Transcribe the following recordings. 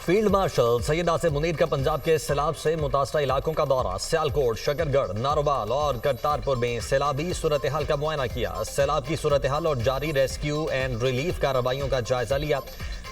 Field marshal Syed Asim Munir का पंजाब के सैलाब से मुतासरा इलाकों का दौरा। सियालकोट, शकरगढ़, नारोवाल और करतारपुर में सैलाबी सूरत हाल का मुआयना किया। सैलाब की सूरत हाल और जारी रेस्क्यू एंड रिलीफ कार्रवाइयों का जायजा लिया।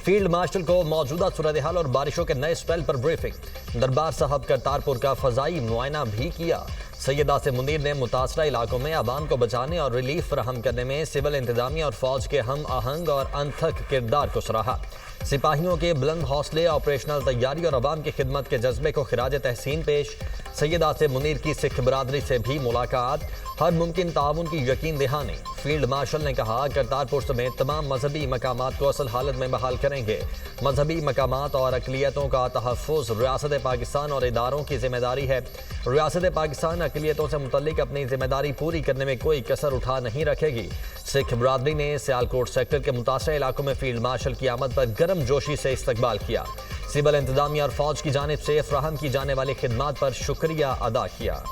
फील्ड मार्शल को मौजूदा सूरत हाल और बारिशों के नए स्पेल पर ब्रीफिंग। दरबार साहब करतारपुर का फजाई मुआयना भी किया। सैयद आसिम मुनीर ने मुतासरा इलाकों में आवाम को बचाने और रिलीफ फराहम करने में सिविल इंतजामिया और फौज के हम आहंग और अनथक किरदार को सराहा। सिपाहियों के बुलंद हौसले, ऑपरेशनल तैयारी और अवाम की खिदमत के जज्बे को खिराज तहसीन पेश। सैयद आसिम मुनीर की सिख बरादरी से भी मुलाकात, हर मुमकिन ताउन की यकीन दहानी। फील्ड मार्शल ने कहा, करतारपुर समेत तमाम मजहबी मकामात को असल हालत में बहाल करेंगे। मजहबी मकामात और अकलियतों का तहफ़्फ़ुज़ रियासत पाकिस्तान और इदारों की जिम्मेदारी है। रियासत पाकिस्तान अकलियतों से मुतल्लिक अपनी जिम्मेदारी पूरी करने में कोई कसर उठा नहीं रखेगी। सिख बरादरी ने सियालकोट सेक्टर के मुतासरा इलाकों में फील्ड मार्शल की आमद पर गर्म जोशी से इस्तकबाल किया। सिविल इंतजामिया और फौज की जानिब से फ्राहम की जाने वाली खिदमात पर शुक्रिया अदा किया।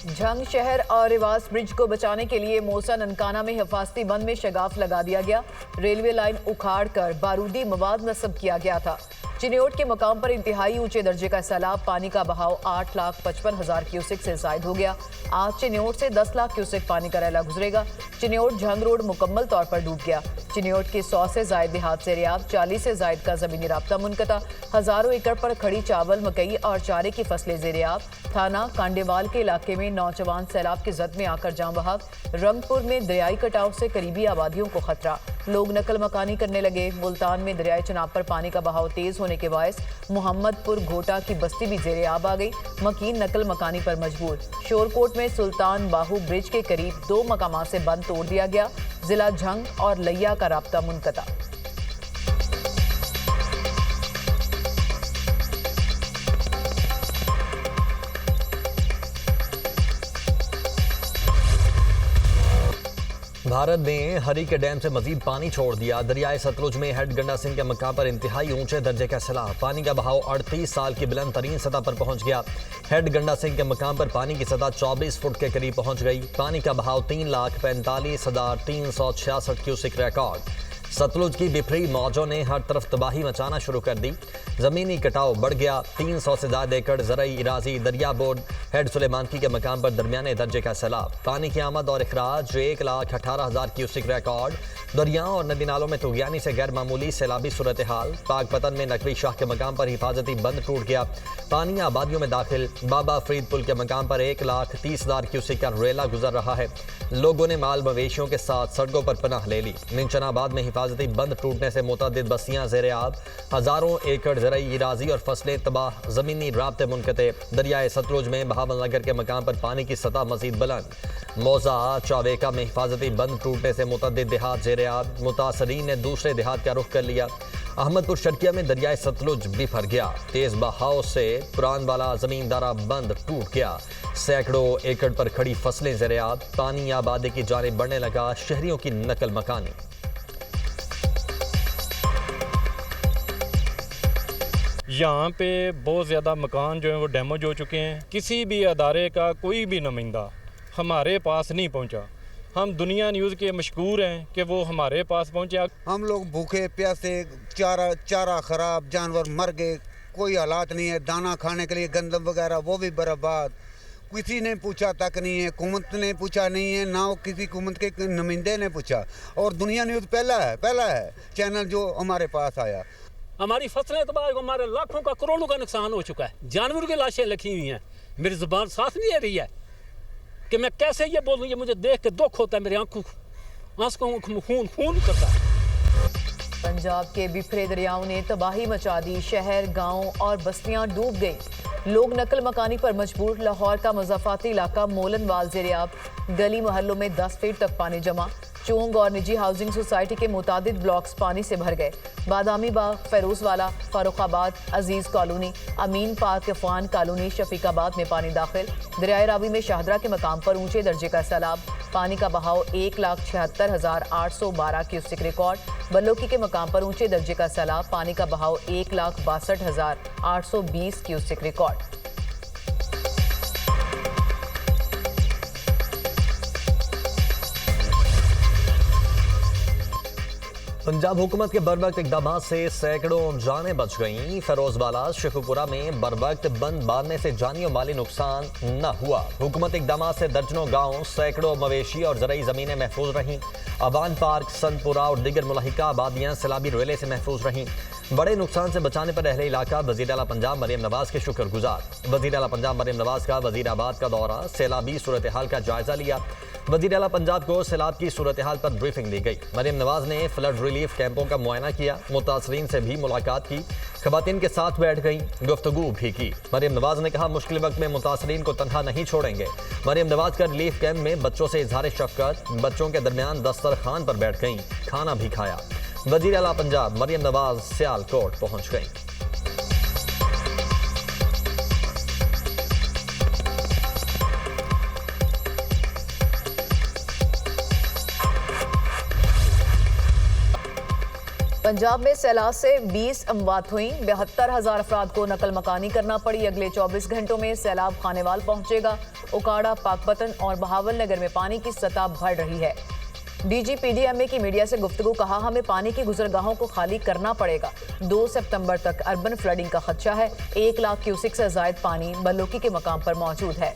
झंग शहर और रिवास ब्रिज को बचाने के लिए मोसा ननकाना में हिफाजती बंद में शगाफ लगा दिया गया। रेलवे लाइन उखाड़ कर बारूदी मवाद नस्ब किया गया था। चिन्योट के मकाम पर इंतहाई ऊंचे दर्जे का सैलाब, पानी का बहाव 8,55,000 क्यूसेक से जायद हो गया। आज चिन्योट से 10 लाख क्यूसेक पानी का रैला गुजरेगा। चिन्योट झंग रोड मुकम्मल तौर पर डूब गया। चिन्योट के 100 से जायद देहात से रियाब, 40 से जायद का जमीनी राब्ता मुनक़ता। हजारों एकड़ पर खड़ी चावल, मकई और चारे की फसलें ज़ेर-ए-आब। थाना कांडेवाल के इलाके में नौजवान सैलाब की जद में आकर जाम बहाक। रंगपुर में दरियाई कटाव से करीबी आबादियों को खतरा, लोग नकल मकानी करने लगे। मुल्तान में दरियाई चनाब पर पानी का बहाव तेज होने के बायस मोहम्मदपुर घोटा की बस्ती भी ज़ेर-ए-आब आ गई। मकीन नकल मकानी पर मजबूर। शोरकोट में सुल्तान बाहू ब्रिज के करीब 2 मकामात से बंद तोड़ दिया गया। जिला झंग और लैया का राब्ता मुनक़ता। भारत ने हरी के डैम से मजीद पानी छोड़ दिया। दरियाए सतलुज में हेड गंडा सिंह के मकाम पर इंतहाई ऊंचे दर्जे का सैलाब, पानी का बहाव 38 साल की बुलंद तरीन सतह पर पहुंच गया। हेड गंडा सिंह के मकाम पर पानी की सतह 24 फुट के करीब पहुंच गई। पानी का बहाव 3,45,366 क्यूसेक रिकॉर्ड। सतलुज की बिफरी मौजों ने हर तरफ तबाही मचाना शुरू कर दी। जमीनी कटाव बढ़ गया। 300 से ज्यादा एकड़ ज़राई इराजी, दरिया बोर्ड, हेड सुलेमानकी के मकाम पर दरमियाने दर्जे का सैलाब। पानी की आमद और अखराज 1,18,000 क्यूसेक रिकॉर्ड। दरियाओं और नदी नालों में तुगयानी से गैर मामूली सैलाबी सूरत हाल। पाकपतन में नकवी शाह के मकाम पर हिफाजती बंद टूट गया। पानी आबादियों में दाखिल। बाबा फरीद पुल के मकाम पर 1,30,000 क्यूसेक का रेला गुजर रहा है। लोगों ने माल मवेशियों के साथ सड़कों पर पनाह ले ली। मिंचनाबाद में हिफाजती बंद टूटने से मुतअद्दिद बस्तियां ज़ेर-ए-आब, हजारों एकड़ ज़राई इराजी और फसलें तबाह, जमीनी राब्ते मुनक़ते। दरियाए सतलुज में बहावल नगर के मकाम पर पानी की सतह मजीद बुलंद। मौजा चावेका में हिफाजती बंद टूटने से मुतअद्दिद देहात ज़ेर-ए-आब, मुतासरीन ने दूसरे देहात का रुख कर लिया। अहमदपुर शर्किया में दरियाए सतलुज बिफर गया। तेज बहाव से पुरान वाला जमींदारा बंद टूट गया। सैकड़ों एकड़ पर खड़ी फसलें ज़ेर-ए-आब। पानी आबादी की जानिब बढ़ने लगा। शहरियों की नकल मकानी। यहाँ पे बहुत ज़्यादा मकान जो है वो डैमेज हो चुके हैं। किसी भी अदारे का कोई भी नुमाइंदा हमारे पास नहीं पहुँचा। हम दुनिया न्यूज़ के मशहूर हैं कि वो हमारे पास पहुँचे। हम लोग भूखे प्यासे, चारा ख़राब, जानवर मर गए, कोई हालात नहीं है। दाना खाने के लिए गंदम वगैरह वो भी बर्बाद। किसी ने पूछा तक नहीं है, हुकूमत ने पूछा नहीं है, ना किसी हुकूमत के नुमाइंदे ने पूछा। और दुनिया न्यूज़ पहला है चैनल जो हमारे पास आया। हमारी फसलें तबाह, हमारे लाखों का करोड़ों का नुकसान हो चुका है। जानवरों की लाशें लिखी हुई हैं। मेरी जुबान साथ नहीं दे रही है कि मैं कैसे ये बोलूँ। ये मुझे देख के दुख होता है, मेरी आंखों खून करता है। पंजाब के बिफरे दरियाओं ने तबाही मचा दी। शहर, गांव और बस्तियां डूब गई। लोग नकल मकानी पर मजबूर। लाहौर का मुज़ाफ़ाती इलाका मोलनवाल ज़ेर-ए-आब, गली मोहल्लों में 10 फीट तक पानी जमा। चोंग और निजी हाउसिंग सोसाइटी के मुतादिद ब्लॉक्स पानी से भर गए। बादामी बाग, फेरोजवाला, फारुखाबाद, अजीज कॉलोनी, अमीन पार्क, अफवान कॉलोनी, शफीकाबाद में पानी दाखिल। दरियाए रावी में शाहदरा के मकाम पर ऊंचे दर्जे का सैलाब। पानी का बहाव 1,76,812 क्यूसेक रिकॉर्ड। बल्लोकी के मकाम पर ऊंचे दर्जे का सैलाब। पानी का बहाव 1,62,820 क्यूसेक रिकॉर्ड। पंजाब हुकूमत के बरवक्त इकदाम से सैकड़ों जानें बच गईं। फिरोजबाला शेखुपुरा में बरवक्त बंद बांधने से जानी और माली नुकसान न हुआ। हुकूमत इकदाम से दर्जनों गांव, सैकड़ों मवेशी और ज़रई ज़मीनें महफूज रहीं। अवान पार्क, संतपुरा और दीगर मुलाहिका आबादियाँ सैलाबी रेले से महफूज रहीं। बड़े नुकसान से बचाने पर अहले इलाका वज़ीर आला पंजाब मरियम नवाज के शुक्रगुजार। वज़ीर आला पंजाब मरियम नवाज का वज़ीराबाद का दौरा, सैलाबी सूरत हाल का जायजा लिया। वज़ीर आला पंजाब को सैलाब की सूरत हाल पर ब्रीफिंग दी गई। मरियम नवाज ने फ्लड रिलीफ कैंपों का मुआयना किया, मुतासरीन से भी मुलाकात की, खवातीन के साथ बैठ गई, गुफ्तगू भी की। मरियम नवाज ने कहा, मुश्किल वक्त में मुतासरीन को तनहा नहीं छोड़ेंगे। मरियम नवाज का रिलीफ कैंप में बच्चों से इजहार शफकत, बच्चों के दरमियान दस्तरखान पर बैठ गईं, खाना भी खाया। वज़ीर आला पंजाब मरियम नवाज सियालकोट पहुंच गईं। पंजाब में सैलाब से 20 अमवात हुई। 72,000 अफराद को नकल मकानी करना पड़ी। अगले 24 घंटों में सैलाब खानेवाल पहुंचेगा। उकाड़ा, पाकपतन और बहावल नगर में पानी की सतह बढ़ रही है। DGPDMA की मीडिया से गुफ्तगू, कहा, हमें पानी की गुजरगाहों को खाली करना पड़ेगा। 2 सितंबर तक अर्बन फ्लडिंग का खदशा है। 1 लाख क्यूसिक से जायद पानी बल्लोकी के मकाम पर मौजूद है।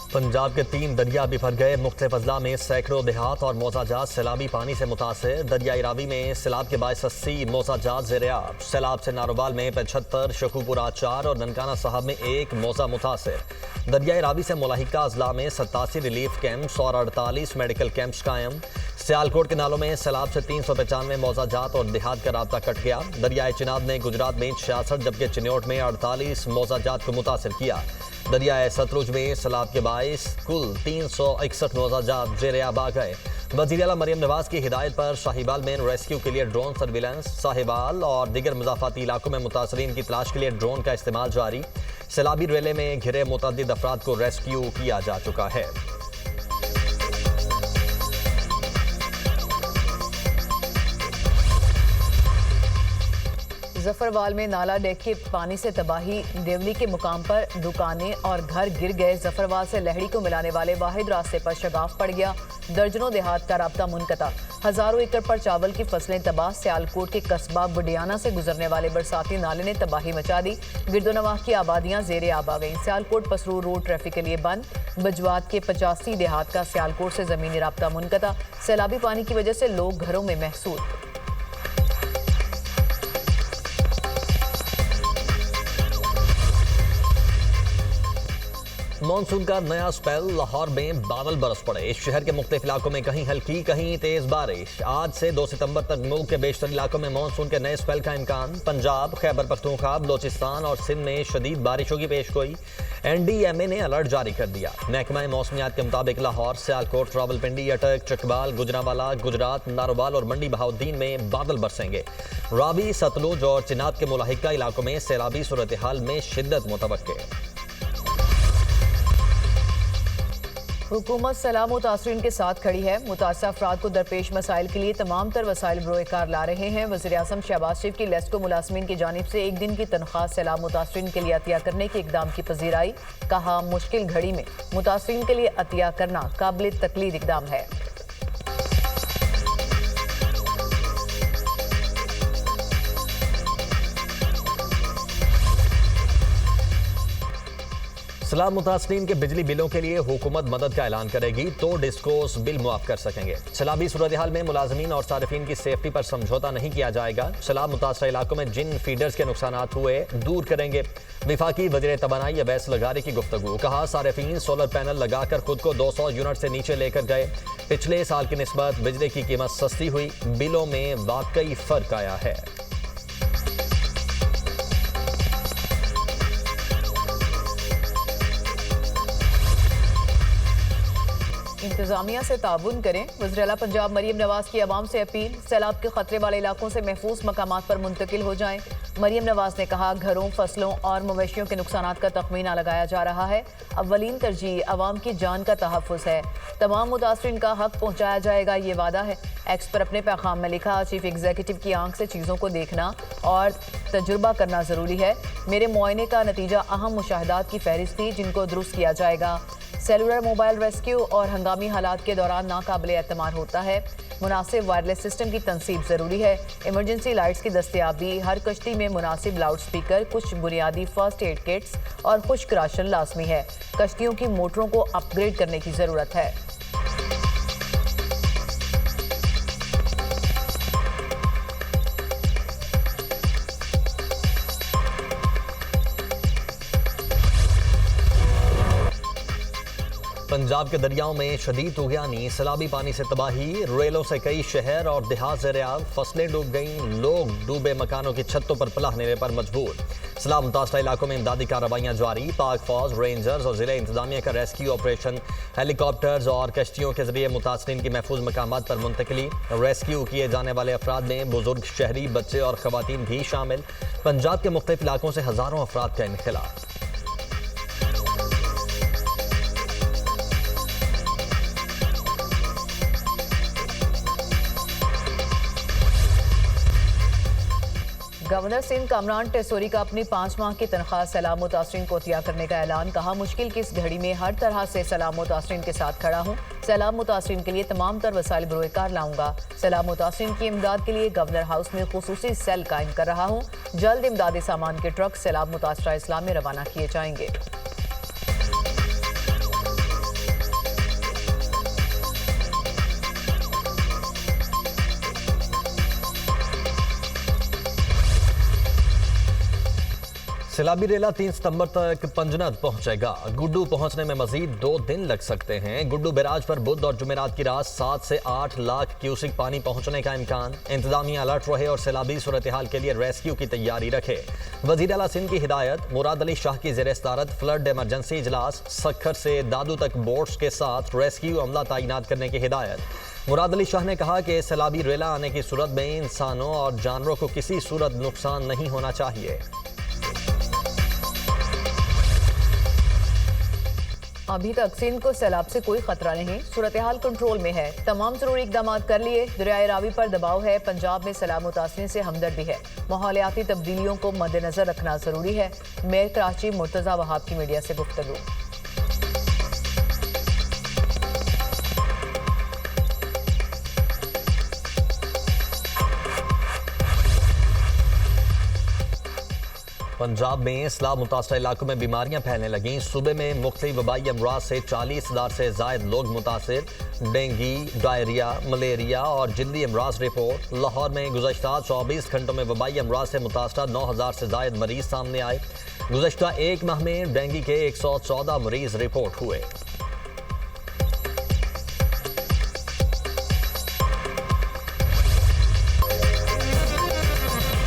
पंजाब के 3 दरिया बिफर गए। मुख्तलिफ अजला में सैकड़ों देहात और मौजाजात सैलाबी पानी से मुतासर। दरियाई रावी में सैलाब के बायस 80 मौजाजात ज़ेर-ए-आब। सैलाब से नारोवाल में 75, शेखुपुरा 4 और ननकाना साहब में 1 मौजा मुतासर। दरियाई रावी से मुलाहिका अजला में 87 रिलीफ कैंप्स और 48 मेडिकल कैंप्स कायम। सियालकोट के नालों में सैलाब से 395 मौजाजात और देहात का राब्ता कट गया। दरियाए चिनाब ने गुजरात में 66 जबकि चिन्योट में 48 मौजाजात को मुतासर किया। दरियाए सतलुज में सैलाब के बायस कुल 361 मौजाजात ज़ेर-ए-आब आ गए। वज़ीर आला मरियम नवाज की हिदायत पर शाहीवाल में रेस्क्यू के लिए ड्रोन सर्विलेंस, साहिवाल और दीगर मुज़ाफ़ाती इलाकों में मुतासरीन की तलाश के लिए ड्रोन का इस्तेमाल जारी। सैलाबी रेले में घिरे मुतअद्दिद अफराद को रेस्क्यू किया जा चुका है। जफरवाल में नाला डेक के पानी से तबाही। देवली के मुकाम पर दुकानें और घर गिर गए। जफरवाल से लहड़ी को मिलाने वाले वाहिद रास्ते पर शगाफ पड़ गया। दर्जनों देहात का राब्ता मुनक़ता। हजारों एकड़ पर चावल की फसलें तबाह। सियालकोट के कस्बा बुडियाना से गुजरने वाले बरसाती नाले ने तबाही मचा दी। गिरदोनवाह की आबादियां ज़ेर-ए-आब आ गईं। सियालकोट पसरूर रोड ट्रैफिक के लिए बंद। बजवात के 85 देहात का सियालकोट से ज़मीनी राब्ता मुनक़ता। सैलाबी पानी की वजह से लोग घरों में महसूर। मॉनसून का नया स्पेल। लाहौर में बादल बरस पड़े। शहर के मुख्तलिफ इलाकों में कहीं हल्की कहीं तेज बारिश। आज से 2 सितंबर तक मुल्क के बेशतर इलाकों में मॉनसून के नए स्पेल का इम्कान। पंजाब, खैबर पख्तूनख्वा, बलोचिस्तान और सिंध में शदीद बारिशों की पेशगोई। NDMA ने अलर्ट जारी कर दिया। महकमा मौसमियात के मुताबिक लाहौर, सियालकोट, रावलपिंडी, अटक, चकवाल, गुजरांवाला, गुजरात, नारोवाल और मंडी बहाउद्दीन में बादल बरसेंगे। रावी, सतलुज और चिनाब के मुलाहिका इलाकों में सैलाबी सूरत हाल में शिद्दत मुतवक्के। हुकूमत सैलाब मुतासरीन के साथ खड़ी है। मुतासर अफराद को दरपेश मसाइल के लिए तमाम तर वसाइल बरोकार ला रहे हैं। वज़ीर आज़म शहबाज शरीफ की लेस्को मुलाजमीन की जानिब से 1 दिन की तनख्वाह सैलाब मुतासरीन के लिए अतिया करने के इकदाम की पजीराई। कहा, मुश्किल घड़ी में मुतासरीन के लिए अतिया करना काबिल तकलीद इकदाम है। सैलाब मुतासरीन के बिजली बिलों के लिए हुकूमत मदद का ऐलान करेगी तो डिस्कोस बिल मुआफ कर सकेंगे। सैलाबी सूरत हाल में मुलाजमीन और सारिफीन की सेफ्टी पर समझौता नहीं किया जाएगा। सैलाब मुतासर इलाकों में जिन फीडर्स के नुकसानात हुए दूर करेंगे। विफाकी वज़ीर तवानाई अवैस लगारी की गुफ्तगू। कहा, सारिफीन सोलर पैनल लगाकर खुद को 200 यूनिट से नीचे लेकर गए। पिछले साल की निस्बत बिजली की कीमत सस्ती हुई। बिलों में वाकई फर्क आया है। इंतजामिया से ताउन करें। वज़ीर आला पंजाब मरियम नवाज की आवाम से अपील। सैलाब के खतरे वाले इलाकों से महफूज मकामात पर मुंतकिल हो जाएं। मरियम नवाज ने कहा, घरों, फसलों और मवेशियों के नुकसानात का तखमीना लगाया जा रहा है। अव्वलीन तरजीह आवाम की जान का तहफ़्फ़ुज़ है। तमाम मुतासरीन का हक पहुँचाया जाएगा, ये वादा है। एक्स पर अपने पैगाम में लिखा, चीफ एग्जीक्यूटिव की आंख से चीज़ों को देखना और तजुर्बा करना ज़रूरी है। मेरे मुआयने का नतीजा अहम मुशाहिदात की फहरिस्त थी जिनको दुरुस्त किया जाएगा। सेलुलर मोबाइल रेस्क्यू और हंगामी हालात के दौरान नाकाबिले एतमाद होता है। मुनासिब वायरलेस सिस्टम की तनसीब ज़रूरी है। इमरजेंसी लाइट्स की दस्तयाबी, हर कश्ती में मुनासिब लाउड स्पीकर, कुछ बुनियादी फर्स्ट एड किट्स और खुश्क राशन लाजमी है। कश्तियों की मोटरों को अपग्रेड करने की ज़रूरत है। पंजाब के दरियाओं में शदीद तूफ़ानी सैलाबी पानी से तबाही, रेलों से कई शहर और देहात ज़ेर-ए-आब, फसलें डूब गईं, लोग डूबे मकानों की छतों पर पनाहने पर मजबूर। सैलाब मुतासरा इलाकों में इमदादी कार्रवाइयाँ जारी, पाक फौज, रेंजर्स और ज़िले इंतजामिया का रेस्क्यू ऑपरेशन, हेलीकॉप्टर्स और कश्तियों के जरिए मुतासरीन की महफूज मकामात पर मुंतकली। रेस्क्यू किए जाने वाले अफराद में बुजुर्ग, शहरी, बच्चे और खवातीन भी शामिल। पंजाब के मुख्तलिफ इलाकों से हज़ारों अफराद का इनखला। गवर्नर सिंध कामरान टेसोरी का अपनी 5 माह की तनख्वाह सैलाब मुतासरीन को अतिया करने का ऐलान। कहा, मुश्किल की इस घड़ी में हर तरह से सैलाब मुतासरीन के साथ खड़ा हूँ। सैलाब मुतासरीन के लिए तमाम तर वसाइल बरोकार लाऊंगा। सैलाब मुतासरीन की इमदाद के लिए गवर्नर हाउस में खुसूसी सेल कायम कर रहा हूँ। जल्द इमदादी सामान के ट्रक सैलाब मुतासरा इस्लाम में रवाना किए जाएंगे। सैलाबी रेला 3 सितंबर तक पंजनद पहुंचेगा। गुड्डू पहुंचने में मजीद 2 दिन लग सकते हैं। गुड्डू बैराज पर बुध और जुमेरात की रात 7 से 8 लाख क्यूसिक पानी पहुंचने का इम्कान। इंतजामिया अलर्ट रहे और सैलाबी सूरत हाल के लिए रेस्क्यू की तैयारी रखे। वजीर आला सिंध की हिदायत, मुराद अली शाह की ज़ेर सदारत फ्लड इमरजेंसी इजलास। सखर से दादू तक बोट्स के साथ रेस्क्यू अमला तैनात करने की हिदायत। मुराद अली शाह ने कहा कि सैलाबी रेला आने की सूरत में इंसानों और जानवरों को किसी सूरत नुकसान नहीं होना चाहिए। अभी तक सिंध को सैलाब से कोई खतरा नहीं, सूरत हाल कंट्रोल में है। तमाम जरूरी इकदाम कर लिए। दरियाए रावी पर दबाव है। पंजाब में सैलाब मुतासरीन से हमदर्दी है। माहौलियाती तब्दीलियों को मद्देनजर रखना जरूरी है। मेयर कराची मुर्तजा वहाब की मीडिया से गुफ्तगू। पंजाब में सैलाब मुतासरा इलाकों में बीमारियां फैलने लगीं। सूबे में मुख्तलिफ वबाई अमराज से 40,000 से जायद लोग मुतासिर। डेंगी, डायरिया, मलेरिया और जिल्दी अमराज रिपोर्ट। लाहौर में गुज़श्ता 24 घंटों में वबाई अमराज से मुतासरा 9,000 से जायद मरीज सामने आए। गुज़श्ता 1 माह में डेंगी के 114 मरीज रिपोर्ट हुए।